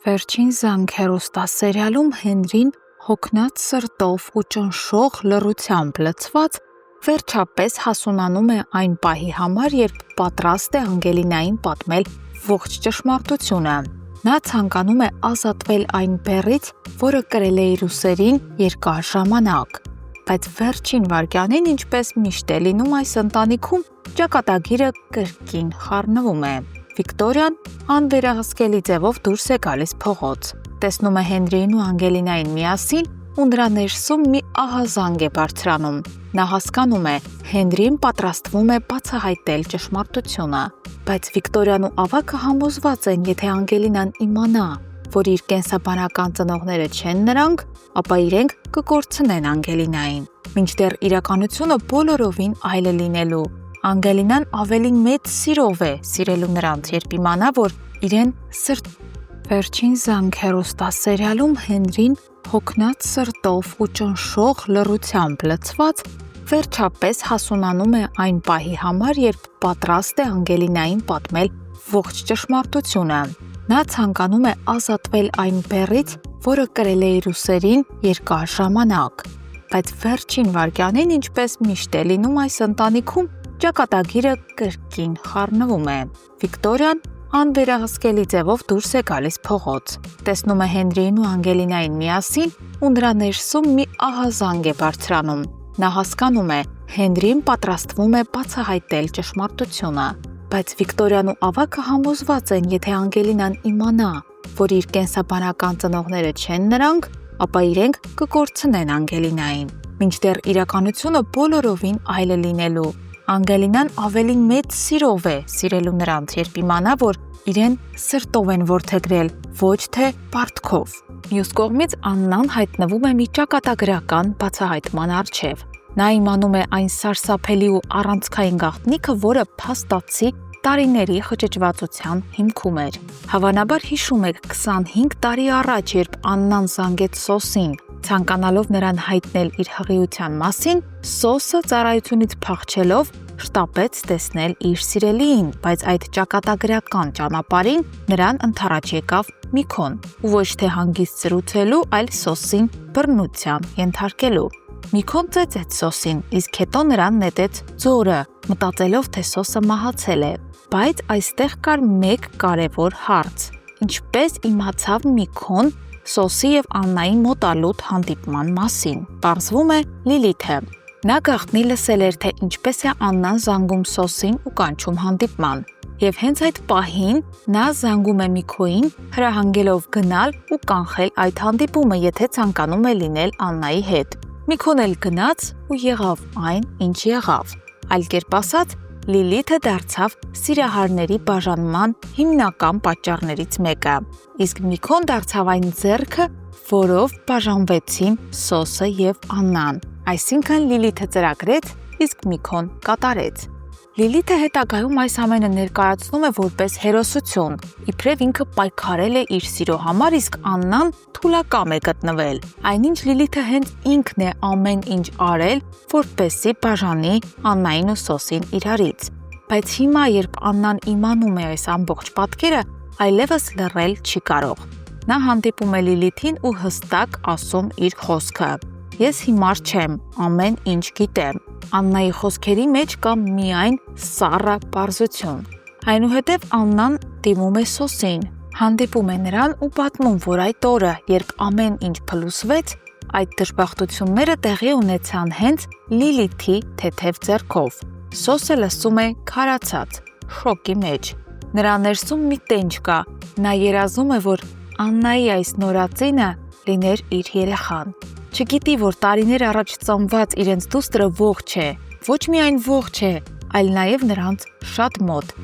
Վերջին զանգ հեռուստասերիալում Հենրին հոգնած սրտով ու ճնշող լռությամբ լցված վերջապես հասունանում է այն պահի համար, երբ պատրաստ է Անգելինային պատմել ողջ ճշմարտությունը։ Նա ցանկանում է ազատվել այն բեռից, որը կրել է իր ուսերին երկար ժամանակ։ Բայց վերջին վայրկյանին, ինչպես միշտ է լինում այս ընտանիքում, ճակատագիրը կրկին խառնվում է։ Վիկտորիան անվերահսկելի ձևով դուրս է գալիս փողոց։ Տեսնում է Հենրիին ու Անգելինային միասին ու նրա ներսում մի ահազանգ է բարձրանում։ Նա հասկանում է, Հենրին պատրաստվում է բացահայտել ճշմարտությունը։ Բայց Վիկտորիան ու ավագը համոզված են, եթե Անգելինան իմանա, որ իր կենսաբանական ծնողները չեն նրանք, ապա իրենք կկորցնեն Անգելինային։ Մինչդեռ իրականությունը բոլորովին այլ է լինելու։ Անգելինան ավելի մեծ սիրով է սիրելու նրանց, երբ իմանա, որ իրեն Վերջին զանգ հեռուստասերիալում Հենրին հոգնած սրտով ու ճնշող լռությամբ լցված վերջապես հասունանում է այն պահի համար, երբ պատրաստ է Անգելինային պատմել ողջ ճշմարտությունը։ Նա ցանկանում է ազատվել այն բեռից, որը կրել է իր ուսերին երկար ժամանակ։ Բայց վերջին վայրկյանին, ինչպես միշտ է լինում այս ընտանիքում, ճակատագիրը կրկին խառնվում է։ Վիկտորիան անվերահսկելի ձևով դուրս է գալիս փողոց։ Տեսնում է Հենրիին ու Անգելինային միասին ու նրա ներսում մի ահազանգ է բարձրանում։ Նա հասկանում է, Հենրին պատրաստվում է բացահայտել ճշմարտությունը։ Բայց Վիկտորիան ու ավագը համոզված են, եթե Անգելինան իմանա, որ իր կենսաբանական ծնողները չեն նրանք, ապա իրենք կկորցնեն Անգելինային։ Մինչդեռ իրականությունը բոլորովին այլ է լինելու։ Անգելինան ավելի մեծ սիրով է սիրելու նրանց, երբ իմանա, որ իրեն սրտով են որդեգրել, ոչ թե պարտքով։ Մյուս կողմից Աննան հայտնվում է մի ճակատագրական բացահայտման առջև։ Նա իմանում է այն սարսափելի ու առանցքային գաղտնիքը, որը փաստացի տարիների խճճվածության հիմքում էր։ Հավանաբար հիշում եք 25 տարի առաջ, երբ Աննան զանգեց Սոսին, ցանկանալով նրան հայտնել իր հղիության մասին, Սոսը ծառայությունից փախչելով շտապեց տեսնել իր սիրելիին, բայց այդ ճակատագրական ճանապարհին նրան ընդառաջ եկավ Միքոն, ու ոչ թե հանգիստ զրուցելու, այլ Սոսին բռնության ենթարկելու։ Միքոն ծեծեց Սոսին, իսկ հետո նրան նետեց ձորը, մտածելով, թե Սոսը մահացել է։ Բայց այստեղ կար մեկ կարևոր հարց. ինչպես իմացավ Միքոն Սոսի եւ Աննայի մոտալուտ հանդիպման մասին։ Պարզվում է Լիլիթը։ Նա գաղտնի լսել էր, թե ինչպես է Աննան զանգում Սոսին ու կանչում հանդիպման։ Եվ հենց այդ պահին նա զանգում է Միքոին, հրահանգելով գնալ ու կանխել այդ հանդիպումը, եթե ցանկանում է լինել Աննայի հետ։ Միքոն էլ գնաց ու եղավ այն, ինչ եղավ։ Այլ կերպ ասած, Լիլիթը դարձավ սիրահարների բաժանման հիմնական պատճառներից մեկը, իսկ Միքոն դարձավ այն ձեռքը, որով բաժանվեցին Սոսը եւ Աննան։ Այսինքն Լիլիթը ծրագրեց, իսկ Միքոն կատարեց։ Լիլիթը հետագայում այս ամենը ներկայացնում է որպես հերոսություն, իբրև ինքը պայքարել է իր սիրո համար, իսկ Աննան թուլակամ է գտնվել։ Այնինչ Լիլիթը հենց ինքն է ամեն ինչ արել, որպեսզի բաժանի Աննային ու Սոսին իրարից։ Բայց հիմա, երբ Աննան իմանում է այս ամբողջ պատկերը, այլևս լռել չի կարող։ Նա հանդիպում է Լիլիթին ու հստակ ասում իր խոսքը. Ես հիմար չեմ, ամեն ինչ գիտեմ։ Աննայի խոսքերի մեջ կա միայն սառը պարզություն։ Այնուհետև Աննան դիմում է Սոսին, հանդիպում է նրան ու պատմում, որ այդ օրը, երբ ամեն ինչ փլուզվեց, այդ դժբախտությունները տեղի ունեցան հենց Լիլիթի թեթև ձեռքով։ Սոսը լսում է քարացած, շոկի մեջ։ Նրա ներսում մի տենչ կա։ Նա երազում է, որ Աննայի այս նորածինը լիներ իր երեխան։ Չգիտի, որ տարիներ առաջ ծնված իրենց դուստրը ողջ է, ոչ միայն ողջ է, այլ նաև նրանց շատ մոտ։